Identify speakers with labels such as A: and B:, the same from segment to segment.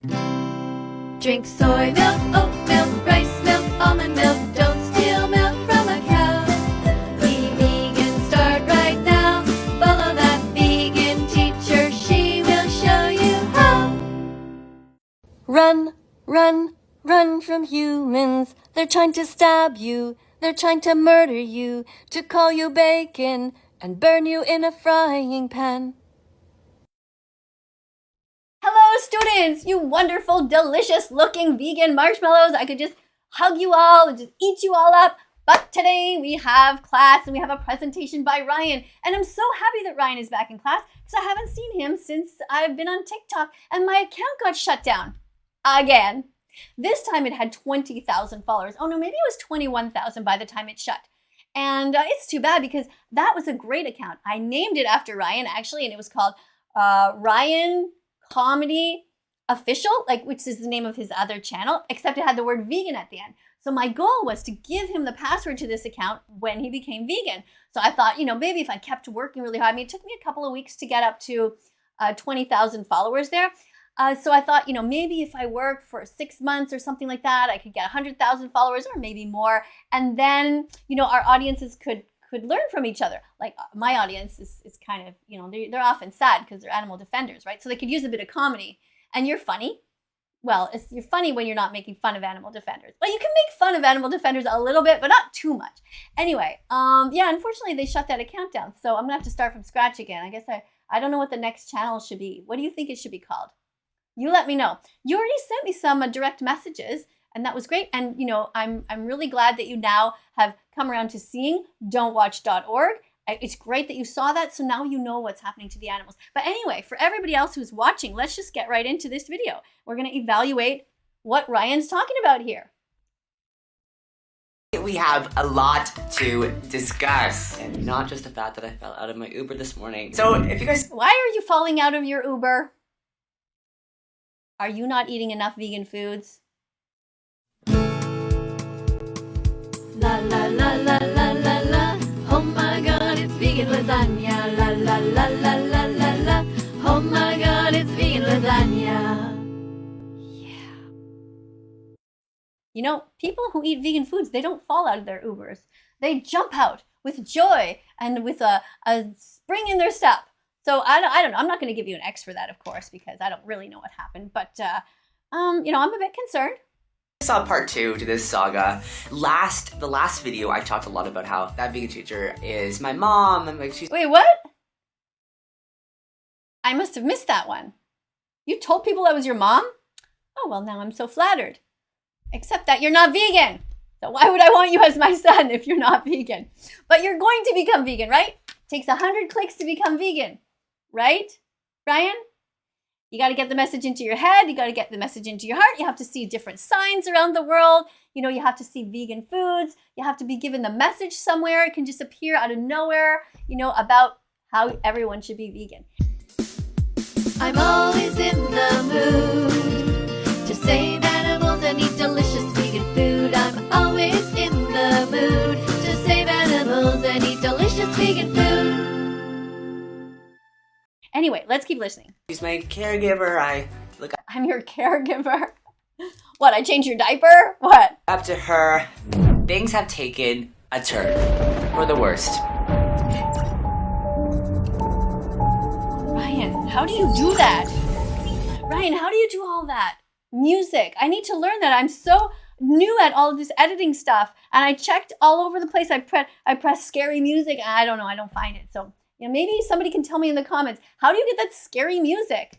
A: Drink soy milk, oat milk, rice milk, almond milk. Don't steal milk from a cow. Be vegan, start right now. Follow that vegan teacher, she will show you how.
B: Run, run, run from humans. They're trying to stab you. They're trying to murder you, to call you bacon and burn you in a frying pan.
A: Hello, students, you wonderful, delicious-looking vegan marshmallows. I could just hug you all and just eat you all up. But today we have class and we have a presentation by Ryan. And I'm so happy that Ryan is back in class because I haven't seen him since I've been on TikTok and my account got shut down again. This time it had 20,000 followers. Oh no, maybe it was 21,000 by the time it shut. And it's too bad because that was a great account. I named it after Ryan actually, and it was called Ryan Comedy Official, which is the name of his other channel, except it had the word vegan at the end. So my goal was to give him the password to this account when he became vegan. So I thought, maybe if I kept working really hard, it took me a couple of weeks to get up to 20,000 followers there. So I thought, maybe if I work for 6 months or something like that, I could get 100,000 followers or maybe more. And then, our audiences could learn from each other. Like my audience is kind of, they're often sad because they're animal defenders, right? So they could use a bit of comedy. And you're funny. Well, you're funny when you're not making fun of animal defenders. Well, you can make fun of animal defenders a little bit, but not too much. Anyway, unfortunately they shut that account down. So I'm gonna have to start from scratch again. I guess I don't know what the next channel should be. What do you think it should be called? You let me know. You already sent me some direct messages, and that was great. And I'm really glad that you now have come around to seeing don'twatch.org. It's great that you saw that, so now you know what's happening to the animals. But anyway, for everybody else who's watching, let's just get right into this video. We're going to evaluate what Ryan's talking about here.
C: We have a lot to discuss, and not just the fact that I fell out of my Uber this morning. So if you guys...
A: Why are you falling out of your Uber? Are you not eating enough vegan foods? La la la la la la la. Oh my god, it's vegan lasagna. La la la la la la la. Oh my god, it's vegan lasagna. Yeah. People who eat vegan foods, they don't fall out of their Ubers. They jump out with joy and with a spring in their step. So I don't know. I'm not going to give you an X for that, of course, because I don't really know what happened. But, I'm a bit concerned.
C: I saw part 2 to this saga. The last video, I talked a lot about how that vegan teacher is my mom. And
A: Wait, what? I must have missed that one. You told people I was your mom? Oh, well, now I'm so flattered. Except that you're not vegan. So why would I want you as my son if you're not vegan? But you're going to become vegan, right? Takes 100 clicks to become vegan. Right, Ryan? You got to get the message into your head. You got to get the message into your heart. You have to see different signs around the world. You have to see vegan foods. You have to be given the message somewhere. It can just appear out of nowhere, about how everyone should be vegan. I'm always in the mood to save animals and eat delicious vegan food. I'm always in the mood to save animals and eat delicious vegan food. Anyway, let's keep listening.
C: She's my caregiver.
A: I'm your caregiver? What, I changed your diaper? What?
C: Up to her. Things have taken a turn for the worst.
A: Ryan, how do you do that? Ryan, how do you do all that? Music. I need to learn that. I'm so new at all of this editing stuff. And I checked all over the place. I pressed scary music. And I don't know. I don't find it. So maybe somebody can tell me in the comments, how do you get that scary music?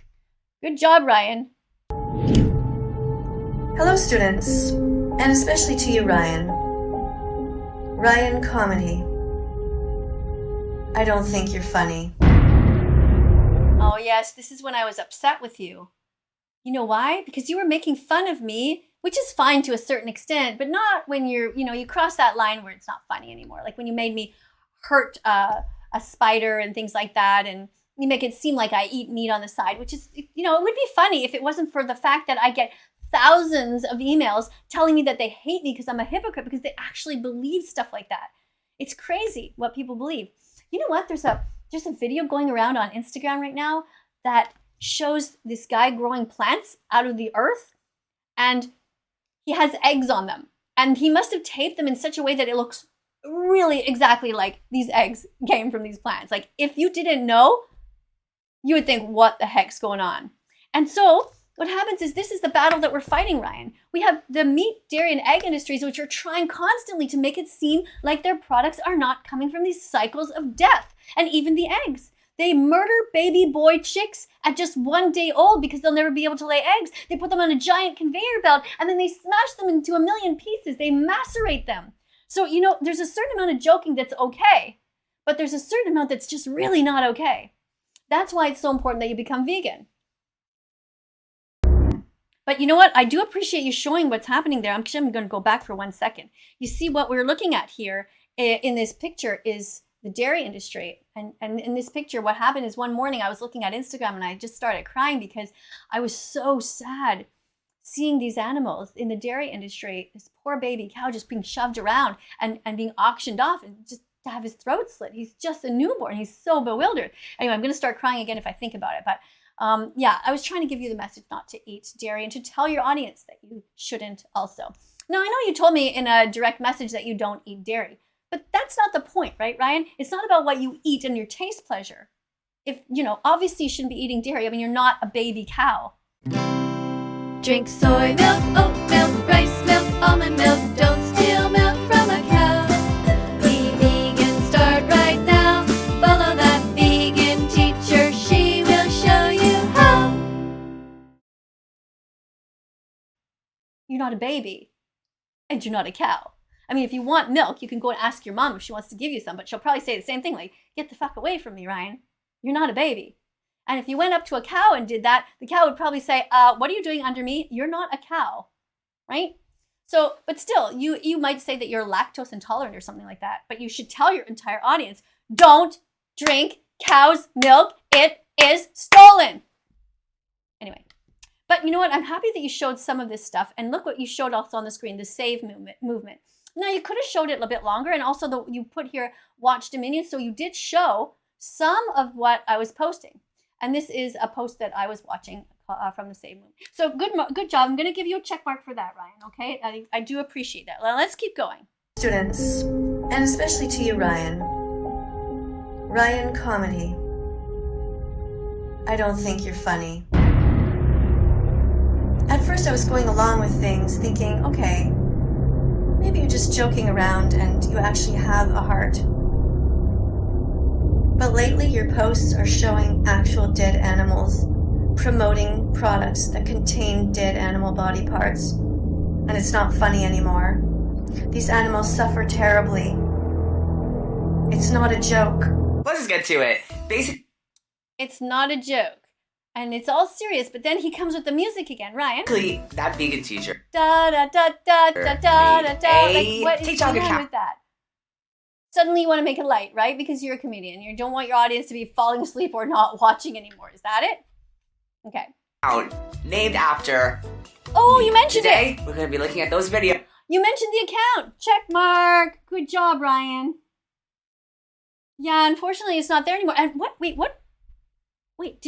A: Good job, Ryan.
D: Hello, students, and especially to you, Ryan. Ryan Comedy. I don't think you're funny.
A: Oh, yes, this is when I was upset with you. You know why? Because you were making fun of me, which is fine to a certain extent, but not when you cross that line where it's not funny anymore. Like when you made me hurt a spider and things like that, and you make it seem like I eat meat on the side, which is, it would be funny if it wasn't for the fact that I get thousands of emails telling me that they hate me because I'm a hypocrite, because they actually believe stuff like that. It's crazy what people believe. You know what? There's a video going around on Instagram right now that shows this guy growing plants out of the earth, and he has eggs on them. And he must have taped them in such a way that it looks really exactly like these eggs came from these plants. Like, if you didn't know, you would think, what the heck's going on? And so what happens is, this is the battle that we're fighting, Ryan. We have the meat, dairy, and egg industries, which are trying constantly to make it seem like their products are not coming from these cycles of death. And even the eggs. They murder baby boy chicks at just 1 day old because they'll never be able to lay eggs. They put them on a giant conveyor belt, and then they smash them into a million pieces. They macerate them. So, you know, there's a certain amount of joking that's okay, but there's a certain amount that's just really not okay. That's why it's so important that you become vegan. But you know what? I do appreciate you showing what's happening there. I'm going to go back for 1 second. You see, what we're looking at here in this picture is the dairy industry. And in this picture, what happened is, one morning I was looking at Instagram and I just started crying because I was so sad seeing these animals in the dairy industry, this poor baby cow just being shoved around and being auctioned off, and just to have his throat slit. He's just a newborn. He's so bewildered. Anyway, I'm going to start crying again if I think about it. But yeah, I was trying to give you the message not to eat dairy and to tell your audience that you shouldn't also. Now, I know you told me in a direct message that you don't eat dairy, but that's not the point, right, Ryan? It's not about what you eat and your taste pleasure. If, you know, obviously you shouldn't be eating dairy. I mean, you're not a baby cow.
B: Drink soy milk, oat milk, rice milk, almond milk. Don't steal milk from a cow. Be vegan, start right now. Follow that vegan teacher. She will show you how.
A: You're not a baby, and you're not a cow. I mean, if you want milk, you can go and ask your mom if she wants to give you some, but she'll probably say the same thing, like, get the fuck away from me, Ryan. You're not a baby. And if you went up to a cow and did that, the cow would probably say, what are you doing under me? You're not a cow, right? So, but still, you might say that you're lactose intolerant or something like that, but you should tell your entire audience, don't drink cow's milk. It is stolen. Anyway, but you know what? I'm happy that you showed some of this stuff, and look what you showed also on the screen, the save movement. Now, you could have showed it a bit longer, and also you put here, watch Dominion, so you did show some of what I was posting. And this is a post that I was watching from the save movement. So good job. I'm going to give you a check mark for that, Ryan, okay? I do appreciate that. Well, let's keep going.
D: Students, and especially to you, Ryan. Ryan Comedy. I don't think you're funny. At first I was going along with things, thinking, okay, maybe you're just joking around and you actually have a heart. But lately your posts are showing actual dead animals, promoting products that contain dead animal body parts. And it's not funny anymore. These animals suffer terribly. It's not a joke.
C: Let's just get to it.
A: It's not a joke. And it's all serious, but then he comes with the music again, Ryan.
C: Basically, that vegan teacher.
A: Da da da da da da da da. Like, what is
C: TikTok
A: going on
C: account.
A: with that? Suddenly you want to make it light, right? Because you're a comedian. You don't want your audience to be falling asleep or not watching anymore. Is that it? Okay.
C: Named after.
A: Oh, you mentioned
C: Today,
A: it.
C: we're going to be looking at those videos.
A: You mentioned the account. Check mark. Good job, Ryan. Yeah, unfortunately, it's not there anymore. And what? Wait, what? Wait,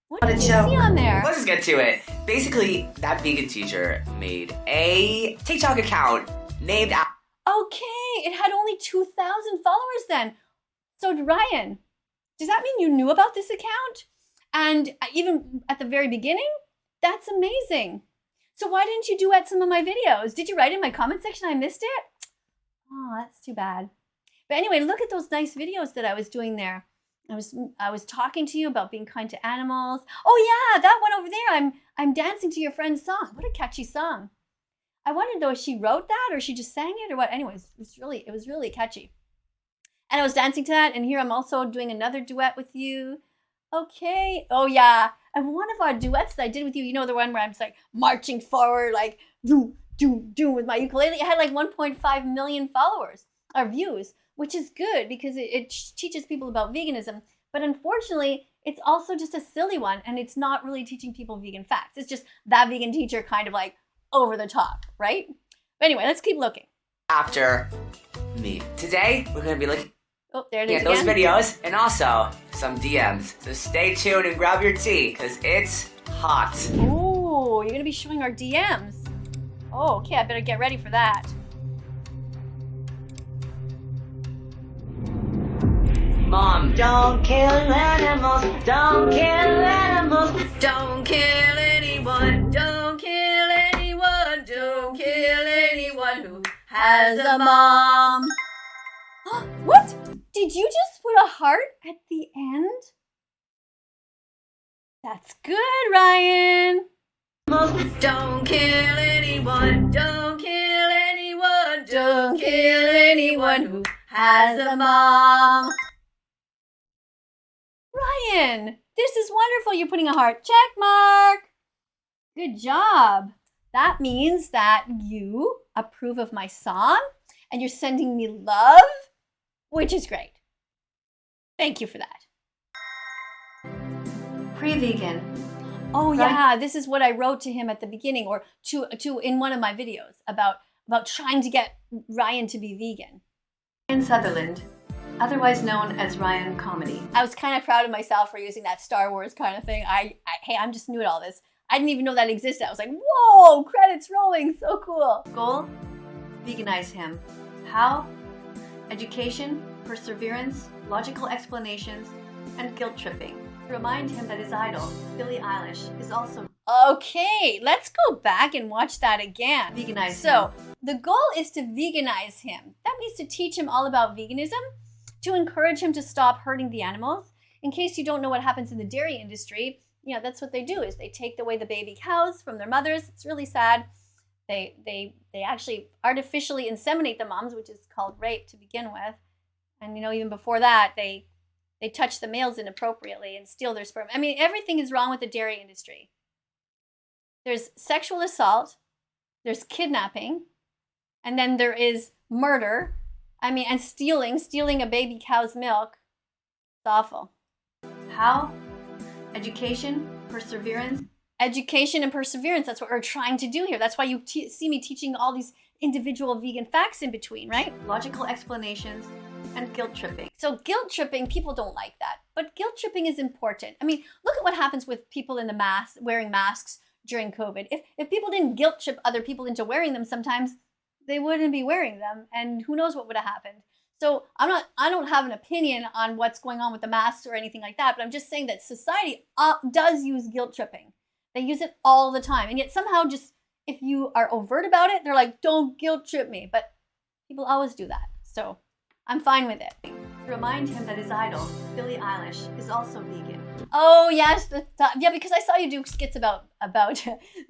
A: what
D: What a
A: did you
D: joke.
A: see on there?
C: Let's just get to it. Basically, that vegan teacher made a TikTok account named after.
A: Okay, it had only 2,000 followers then. So, Ryan, does that mean you knew about this account? And even at the very beginning? That's amazing. So why didn't you duet some of my videos? Did you write in my comment section I missed it? Oh, that's too bad. But anyway, look at those nice videos that I was doing there. I was talking to you about being kind to animals. Oh yeah, that one over there. I'm dancing to your friend's song. What a catchy song. I wondered though if she wrote that or she just sang it or what. Anyways, it was really catchy. And I was dancing to that, and here I'm also doing another duet with you. Okay. Oh yeah. And one of our duets that I did with you, you know, the one where I'm just like marching forward, like do with my ukulele. It had like 1.5 million followers or views, which is good because it teaches people about veganism. But unfortunately, it's also just a silly one, and it's not really teaching people vegan facts. It's just that vegan teacher kind of like over the top, right? But anyway, let's keep looking.
C: After me. Today, we're going to be looking
A: Oh, there it
C: at
A: is
C: those
A: again.
C: videos and also some DMs. So stay tuned and grab your tea, because it's hot.
A: Oh, you're gonna be showing our DMs. Oh, okay, I better get ready for that.
C: Mom, don't kill animals, don't kill animals.
A: Don't kill anyone, don't kill anyone, don't kill anyone who has a mom. What? Did you just put a heart at the end? That's good, Ryan. Don't kill anyone, don't kill anyone, don't kill anyone who has a mom. Ryan, this is wonderful. You're putting a heart. Check mark. Good job. That means that you approve of my song and you're sending me love, which is great. Thank you for that.
D: Pre-vegan.
A: Oh yeah, this is what I wrote to him at the beginning, or to in one of my videos about trying to get Ryan to be vegan.
D: Ryan Sutherland, otherwise known as Ryan Comedy.
A: I was kind of proud of myself for using that Star Wars kind of thing. Hey, I'm just new at all this. I didn't even know that existed. I was like, whoa, credits rolling, so cool.
D: Goal? Veganize him. How? Education, perseverance, logical explanations, and guilt tripping. Remind him that his idol, Billie Eilish, is also
A: Okay, let's go back and watch that again.
D: veganized.
A: So the goal is to veganize him. That means to teach him all about veganism, to encourage him to stop hurting the animals. In case you don't know what happens in the dairy industry, you know, that's what they do, is they take away the baby cows from their mothers. It's really sad. They actually artificially inseminate the moms, which is called rape to begin with. And you know, even before that, they touch the males inappropriately and steal their sperm. I mean, everything is wrong with the dairy industry. There's sexual assault, there's kidnapping, and then there is murder. I mean, and stealing a baby cow's milk. It's awful.
D: How? Education, perseverance.
A: Education and perseverance, that's what we're trying to do here. That's why you see me teaching all these individual vegan facts in between, right?
D: Logical explanations, and guilt tripping.
A: So guilt tripping, people don't like that. But guilt tripping is important. I mean, look at what happens with people in the mask, wearing masks during COVID. If people didn't guilt trip other people into wearing them sometimes, they wouldn't be wearing them. And who knows what would have happened. So I don't have an opinion on what's going on with the masks or anything like that. But I'm just saying that society does use guilt tripping. They use it all the time. And yet somehow just, if you are overt about it, they're like, don't guilt trip me. But people always do that. So I'm fine with it.
D: Remind him that his idol, Billie Eilish, is also vegan.
A: Oh yes, yeah, because I saw you do skits about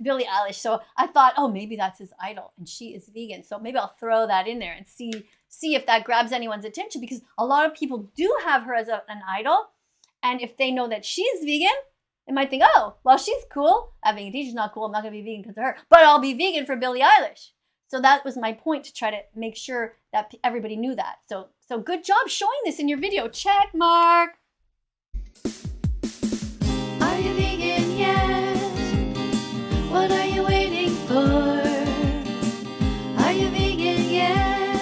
A: Billie Eilish. So I thought, oh, maybe that's his idol and she is vegan. So maybe I'll throw that in there and see if that grabs anyone's attention, because a lot of people do have her as an idol. And if they know that she's vegan, they might think, oh, well, she's cool. That vegan teacher's not cool. I'm not going to be vegan because of her. But I'll be vegan for Billie Eilish. So that was my point, to try to make sure that everybody knew that. So good job showing this in your video. Check mark.
B: Are you vegan yet? What are you waiting for? Are you vegan yet?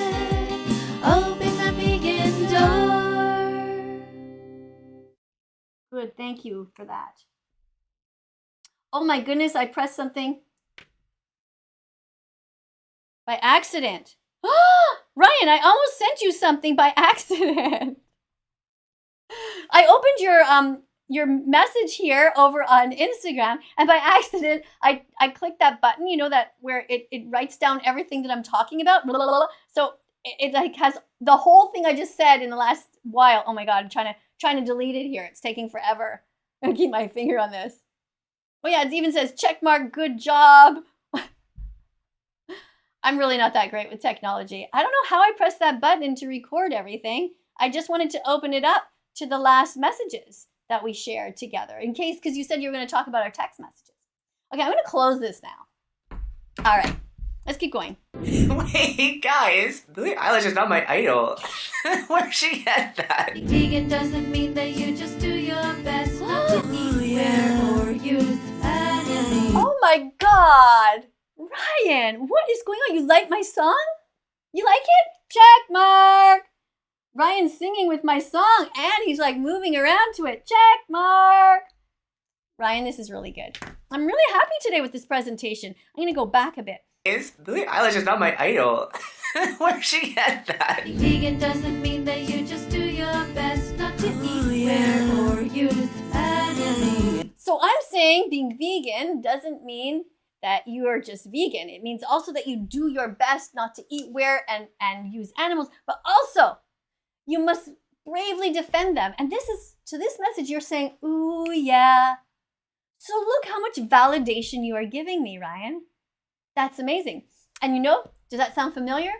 B: Open the vegan door.
A: Good, thank you for that. Oh my goodness, I pressed something by accident. Ryan, I almost sent you something by accident. I opened your message here over on Instagram, and by accident I clicked that button, you know, that where it writes down everything that I'm talking about. Blah, blah, blah. So it like has the whole thing I just said in the last while. Oh my god, I'm trying to delete it here. It's taking forever. I'm gonna keep my finger on this. Oh yeah, it even says check mark, good job. I'm really not that great with technology. I don't know how I pressed that button to record everything. I just wanted to open it up to the last messages that we shared together, in case, because you said you were going to talk about our text messages. Okay, I'm going to close this now. All right, let's keep going.
C: Wait, guys, Billie Eilish is not my idol. Where'd she get that?
B: Vegan doesn't mean that you just do your best not to eat, wear, or use anything.
A: Oh my god! Ryan, what is going on? You like my song? You like it? Check mark! Ryan's singing with my song and he's like moving around to it. Check mark. Ryan, this is really good. I'm really happy today with this presentation. I'm going to go back a bit.
C: Billie Eilish is not my idol. Where'd she get that?
B: Being vegan doesn't mean that you just do your best not to eat, wear, or use animals.
A: So I'm saying being vegan doesn't mean that you are just vegan. It means also that you do your best not to eat, wear, and use animals, but also you must bravely defend them. And this is, to this message, you're saying, ooh, yeah. So look how much validation you are giving me, Ryan. That's amazing. And you know, does that sound familiar?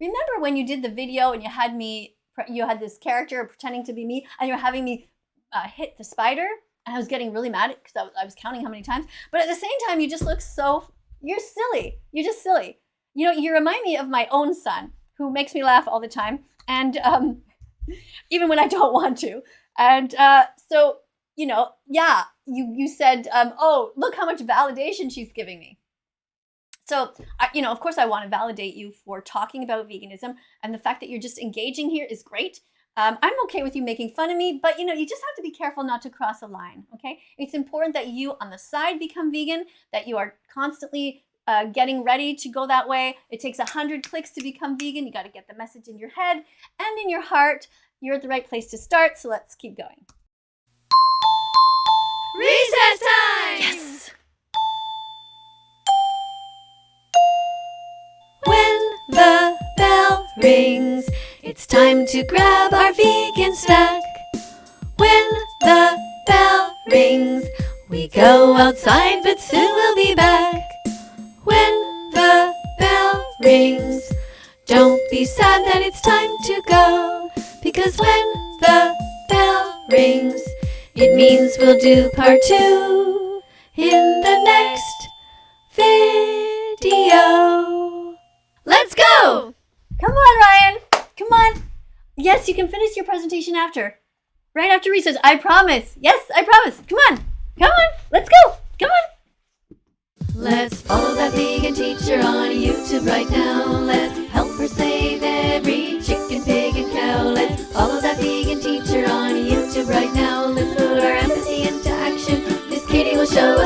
A: Remember when you did the video and you had this character pretending to be me and you're having me hit the spider? And I was getting really mad because I was counting how many times. But at the same time, you just look so, you're silly. You're just silly. You know, you remind me of my own son who makes me laugh all the time. And even when I don't want to. And so, you know, yeah, you said, oh, look how much validation she's giving me. So, you know, of course, I want to validate you for talking about veganism, and the fact that you're just engaging here is great. I'm okay with you making fun of me, but, you know, you just have to be careful not to cross a line, okay? It's important that you on the side become vegan, that you are constantly getting ready to go that way. It takes 100 clicks to become vegan. You got to get the message in your head and in your heart. You're at the right place to start, so let's keep going.
B: Recess time!
A: Yes!
B: When the bell rings, it's time to grab our vegan snack. When the bell rings, we go outside, but soon we'll be back. When the bell rings, don't be sad that it's time to go, because when the bell rings, it means we'll do part 2 in the next video.
A: Let's go! Come on, Ryan. Come on. Yes, you can finish your presentation after. Right after recess. I promise. Yes, I promise. Come on. Come on. Let's go. Come on.
B: Let's follow that vegan teacher on YouTube right now. Let's help her save every chicken, pig, and cow. Let's follow that vegan teacher on YouTube right now. Let's put our empathy into action. Miss Katie will show